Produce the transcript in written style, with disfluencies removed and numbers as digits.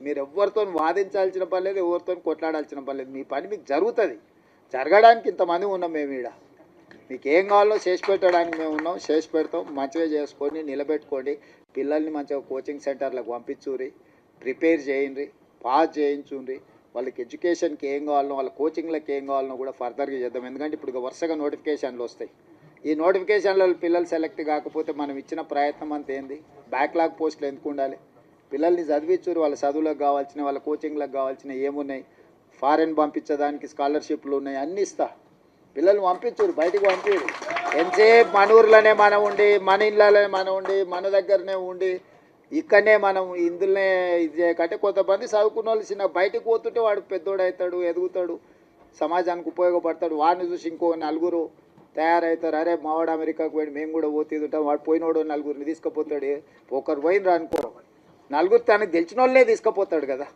మీరు ఎవరితో వాదించాల్సిన పని లేదు, ఎవరితో కొట్లాడాల్సిన పని లేదు. మీ పని మీకు జరుగుతుంది. జరగడానికి ఇంతమంది ఉన్నాం మేము ఈడ. మీకు ఏం కావాలో చేసి పెట్టడానికి మేము ఉన్నాం, చేసి పెడతాం. మంచిగా చేసుకొని నిలబెట్టుకోండి. పిల్లల్ని మంచిగా కోచింగ్ సెంటర్లకు పంపించుర్రి, ప్రిపేర్ చేయండి, పాస్ చేయించుండ్రి. వాళ్ళకి ఎడ్యుకేషన్కి ఏం కావాలనో, వాళ్ళ కోచింగ్లకు ఏం కావాలనో కూడా ఫర్దర్గా చేద్దాం. ఎందుకంటే ఇప్పుడు వరుసగా నోటిఫికేషన్లు వస్తాయి. ఈ నోటిఫికేషన్లో పిల్లలు సెలెక్ట్ కాకపోతే మనం ఇచ్చిన ప్రయత్నం అంత ఏంది? బ్యాక్లాగ్ పోస్టులు ఎందుకు ఉండాలి? పిల్లల్ని చదివించురు, వాళ్ళ చదువులకు కావాల్సిన, వాళ్ళ కోచింగ్లకు కావాల్సిన ఏమున్నాయి, ఫారెన్ పంపించడానికి స్కాలర్షిప్లు ఉన్నాయి, అన్నీ ఇస్తా. పిల్లల్ని పంపించురు, బయటికి పంపించరు. ఎంతసేపు మన ఊర్లోనే మనం ఉండి, మన ఇళ్ళలోనే మనం ఉండి, మన దగ్గరనే ఉండి, ఇక్కడనే మనం ఇందులోనే ఇది చేయకంటే కొంతమంది చదువుకున్న వాళ్ళు చిన్న బయటకు పోతుంటే వాడు పెద్దోడు అవుతాడు, ఎదుగుతాడు, సమాజానికి ఉపయోగపడతాడు. వాడిని చూసి ఇంకో నలుగురు తయారవుతారు. అరే మావాడు అమెరికాకు పోయి మేము కూడా పోతుంటాం, వాడు పోయినోడు నలుగురిని తీసుకుపోతాడు. ఒకరు పోయినరా అనుకో, నలుగురు తనకు తెలిసిన వాళ్ళే తీసుకుపోతాడు కదా.